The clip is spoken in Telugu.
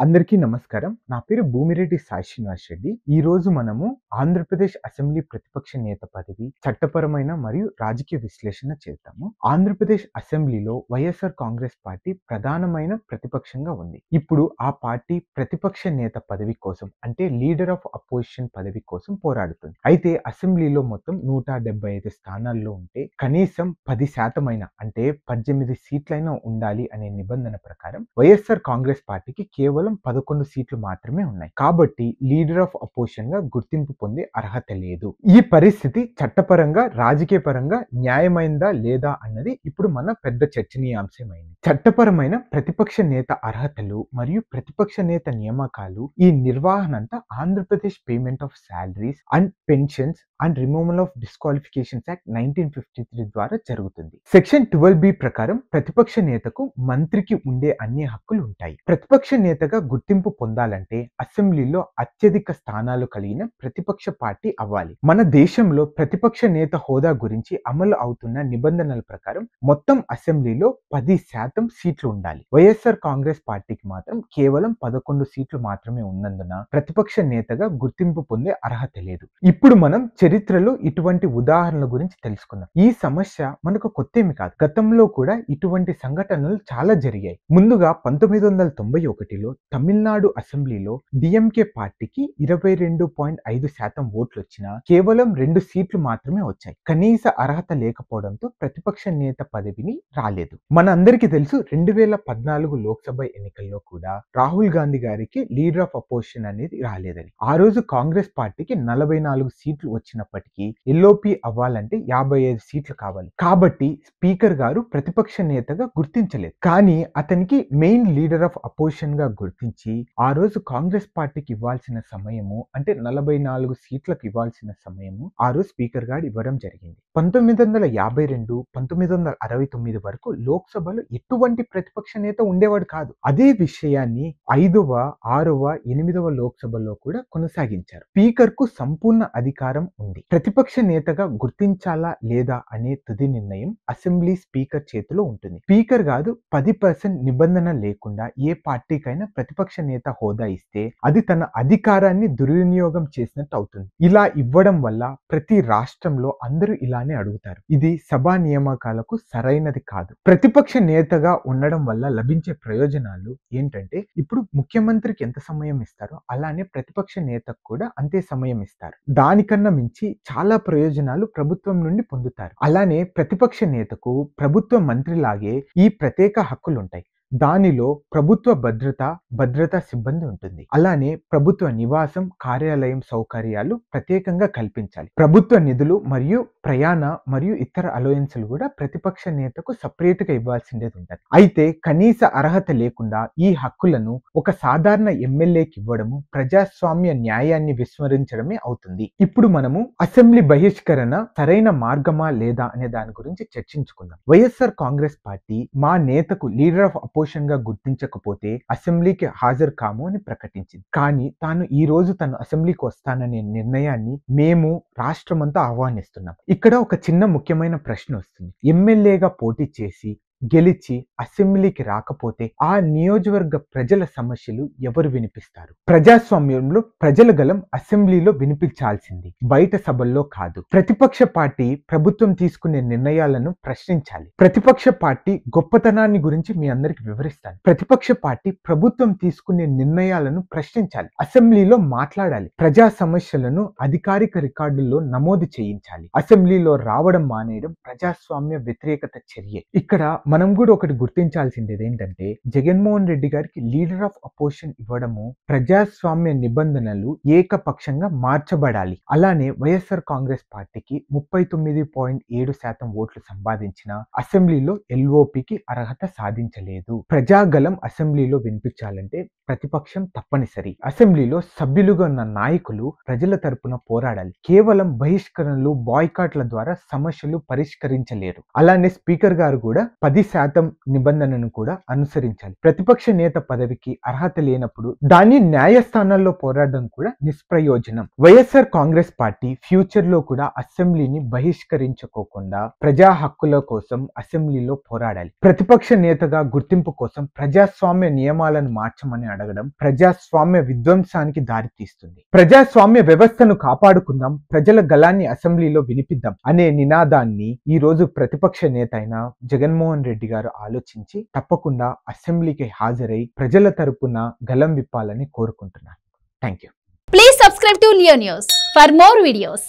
అందరికీ నమస్కారం. నా పేరు భూమిరెడ్డి సాయి శ్రీనివాస్ రెడ్డి. ఈరోజు మనము ఆంధ్రప్రదేశ్ అసెంబ్లీ ప్రతిపక్ష నేత పదవి, చట్టపరమైన మరియు రాజకీయ విశ్లేషణ చేద్దాము. ఆంధ్రప్రదేశ్ అసెంబ్లీలో వైఎస్ఆర్ కాంగ్రెస్ పార్టీ ప్రధానమైన ప్రతిపక్షంగా ఉంది. ఇప్పుడు ఆ పార్టీ ప్రతిపక్ష నేత పదవి కోసం అంటే లీడర్ ఆఫ్ అపోజిషన్ పదవి కోసం పోరాడుతుంది. అయితే అసెంబ్లీలో మొత్తం 175 స్థానాల్లో ఉంటే కనీసం 10% అయినా అంటే 18 సీట్లైనా ఉండాలి అనే నిబంధన ప్రకారం వైఎస్ఆర్ కాంగ్రెస్ పార్టీకి కేవలం 11 సీట్లు మాత్రమే ఉన్నాయి. కాబట్టి లీడర్ ఆఫ్ అపోజిషన్ గా గుర్తింపు పొందే అర్హత లేదు. ఈ పరిస్థితి చట్టపరంగా, రాజకీయ పరంగా న్యాయమైందా లేదా అన్నది ఇప్పుడు మన పెద్ద చర్చనీయాంశమైంది. చట్టపరమైన ప్రతిపక్ష నేత అర్హతలు మరియు ప్రతిపక్ష నేత నియామకాలు ఈ నిర్వహణ అంతా Andhra Pradesh payment of salaries and pensions and removal of disqualifications act 1953 ద్వారా జరుగుతుంది. సెక్షన్ 12B ప్రకారం ప్రతిపక్ష నేతకు మంత్రికి ఉండే అన్ని హక్కులు ఉంటాయి. ప్రతిపక్ష నేతగా గుర్తింపు పొందాలంటే అసెంబ్లీలో అత్యధిక స్థానాలు కలిగిన ప్రతిపక్ష పార్టీ అవ్వాలి. మన దేశంలో ప్రతిపక్ష నేత హోదా గురించి అమలు అవుతున్న నిబంధనల ప్రకారం మొత్తం అసెంబ్లీలో 10% సీట్లు ఉండాలి. వైఎస్ఆర్ కాంగ్రెస్ పార్టీకి మాత్రం కేవలం 11 సీట్లు మాత్రమే ఉన్నందున ప్రతిపక్ష నేతగా గుర్తింపు పొందే అర్హత లేదు. ఇప్పుడు మనం చరిత్రలో ఇటువంటి ఉదాహరణల గురించి తెలుసుకుందాం. ఈ సమస్య మనకు కొత్తేమి కాదు. గతంలో కూడా ఇటువంటి సంఘటనలు చాలా జరిగాయి. ముందుగా 1991లో తమిళనాడు అసెంబ్లీలో డిఎంకే పార్టీకి 22.5% ఓట్లు వచ్చినా కేవలం 2 సీట్లు మాత్రమే వచ్చాయి. కనీస అర్హత లేకపోవడంతో ప్రతిపక్ష నేత పదవిని రాలేదు. మనందరికీ తెలుసు 2014 లోక్సభ ఎన్నికల్లో కూడా రాహుల్ గాంధీ గారికి లీడర్ ఆఫ్ అపోజిషన్ అనేది రాలేదని. ఆ రోజు కాంగ్రెస్ పార్టీకి 44 సీట్లు వచ్చినప్పటికీ ఎల్ఓపి అవ్వాలంటే 55 సీట్లు కావాలి. కాబట్టి స్పీకర్ గారు ప్రతిపక్ష నేతగా గుర్తించలేదు. కానీ అతనికి మెయిన్ లీడర్ ఆఫ్ అపోజిషన్ గా గుర్తించి ఆ రోజు కాంగ్రెస్ పార్టీకి ఇవ్వాల్సిన సమయము అంటే 44 సీట్లకు ఇవ్వాల్సిన సమయము ఆ రోజు స్పీకర్ గారు ఇవ్వడం జరిగింది. 1952, 1969 వరకు లోక్సభలో ఎటువంటి ప్రతిపక్ష నేత ఉండేవాడు కాదు. అదే విషయాన్ని 5వ, 6వ, 8వ లోక్సభలో కూడా కొనసాగించారు. స్పీకర్ కు సంపూర్ణ అధికారం ఉంది. ప్రతిపక్ష నేతగా గుర్తించాలా లేదా అనే తుది నిర్ణయం అసెంబ్లీ స్పీకర్ చేతిలో ఉంటుంది. స్పీకర్ కాదు 10% నిబంధన లేకుండా ఏ పార్టీకైనా ప్రతిపక్ష నేత హోదా ఇస్తే అది తన అధికారాన్ని దుర్వినియోగం చేసినట్టు అవుతుంది. ఇలా ఇవ్వడం వల్ల ప్రతి రాష్ట్రంలో అందరూ ఇలానే అడుగుతారు. ఇది సభా నియామకాలకు సరైనది కాదు. ప్రతిపక్ష నేతగా ఉండడం వల్ల లభించే ప్రయోజనాలు ఏంటంటే ఇప్పుడు ముఖ్యమంత్రికి ఎంత సమయం ఇస్తారో అలానే ప్రతిపక్ష నేతకు కూడా అంతే సమయం ఇస్తారు. దానికన్నా మించి చాలా ప్రయోజనాలు ప్రభుత్వం నుండి పొందుతారు. అలానే ప్రతిపక్ష నేతకు ప్రభుత్వ మంత్రిలాగే ఈ ప్రత్యేక హక్కులుంటాయి. దానిలో ప్రభుత్వ భద్రతా సిబ్బంది ఉంటుంది. అలానే ప్రభుత్వ నివాసం, కార్యాలయం సౌకర్యాలు ప్రత్యేకంగా కల్పించాలి. ప్రభుత్వ నిధులు మరియు ప్రయాణ మరియు ఇతర అలవెన్సులు కూడా ప్రతిపక్ష నేతకు సపరేట్ గా ఇవ్వాల్సిందేది ఉంటుంది. అయితే కనీస అర్హత లేకుండా ఈ హక్కులను ఒక సాధారణ ఎమ్మెల్యేకి ఇవ్వడము ప్రజాస్వామ్య న్యాయాన్ని విస్మరించడమే అవుతుంది. ఇప్పుడు మనము అసెంబ్లీ బహిష్కరణ సరైన మార్గమా లేదా అనే దాని గురించి చర్చించుకుందాం. వైఎస్ఆర్ కాంగ్రెస్ పార్టీ మా నేతకు లీడర్ ఆఫ్ అపోజిషన్ గా గుర్తించకపోతే అసెంబ్లీకి హాజరు కాము అని ప్రకటించింది. కానీ తాను ఈ రోజు తను అసెంబ్లీకి వస్తాననే నిర్ణయాన్ని మేము రాష్ట్రమంతా ఆహ్వానిస్తున్నాం. ఇక్కడ ఒక చిన్న ముఖ్యమైన ప్రశ్న వస్తుంది. ఎమ్మెల్యేగా పోటీ చేసి గెలిచి అసెంబ్లీకి రాకపోతే ఆ నియోజకవర్గ ప్రజల సమస్యలు ఎవరు వినిపిస్తారు? ప్రజాస్వామ్యంలో ప్రజల గలం అసెంబ్లీలో వినిపించాల్సింది, బయట సభల్లో కాదు. ప్రతిపక్ష పార్టీ ప్రభుత్వం తీసుకునే నిర్ణయాలను ప్రశ్నించాలి. ప్రతిపక్ష పార్టీ గొప్పతనాన్ని గురించి మీ అందరికి వివరిస్తాను. ప్రతిపక్ష పార్టీ ప్రభుత్వం తీసుకునే నిర్ణయాలను ప్రశ్నించాలి, అసెంబ్లీలో మాట్లాడాలి, ప్రజా సమస్యలను అధికారిక రికార్డుల్లో నమోదు చేయించాలి. అసెంబ్లీలో రావడం మానేయడం ప్రజాస్వామ్య వ్యతిరేకత చర్య. ఇక్కడ మనం కూడా ఒకటి గుర్తించాల్సింది ఏంటంటే జగన్మోహన్ రెడ్డి గారికి లీడర్ ఆఫ్ అపోజిషన్ ఇవ్వడము ప్రజాస్వామ్య నిబంధనలు ఏకపక్షంగా మార్చబడాలి. అలానే వైఎస్ఆర్ కాంగ్రెస్ పార్టీకి 39.7% ఓట్లు సంపాదించిన అసెంబ్లీలో ఎల్ఓపికి అర్హత సాధించలేదు. ప్రజాగలం అసెంబ్లీలో వినిపించాలంటే ప్రతిపక్షం తప్పనిసరి. అసెంబ్లీలో సభ్యులుగా ఉన్న నాయకులు ప్రజల తరపున పోరాడాలి. కేవలం బహిష్కరణలు, బాయ్కాట్ల ద్వారా సమస్యలు పరిష్కరించలేరు. అలానే స్పీకర్ గారు కూడా 10 10% నిబంధనను కూడా అనుసరించాలి. ప్రతిపక్ష నేత పదవికి అర్హత లేనప్పుడు దాన్ని న్యాయస్థానాల్లో పోరాడడం కూడా నిష్ప్రయోజనం. వైఎస్ఆర్ కాంగ్రెస్ పార్టీ ఫ్యూచర్ లో కూడా అసెంబ్లీని బహిష్కరించుకోకుండా ప్రజా హక్కుల కోసం అసెంబ్లీలో పోరాడాలి. ప్రతిపక్ష నేతగా గుర్తింపు కోసం ప్రజాస్వామ్య నియమాలను మార్చమని అడగడం ప్రజాస్వామ్య విధ్వంసానికి దారితీస్తుంది. ప్రజాస్వామ్య వ్యవస్థను కాపాడుకుందాం, ప్రజల గళాన్ని అసెంబ్లీలో వినిపిద్దాం అనే నినాదాన్ని ఈ రోజు ప్రతిపక్ష నేత అయిన జగన్మోహన్ రెడ్డి గారు ఆలోచించి తప్పకుండా అసెంబ్లీకి హాజరై ప్రజల తరపున గళం విప్పాలని కోరుకుంటున్నాను. Thank you. Please subscribe to Leo News for more videos.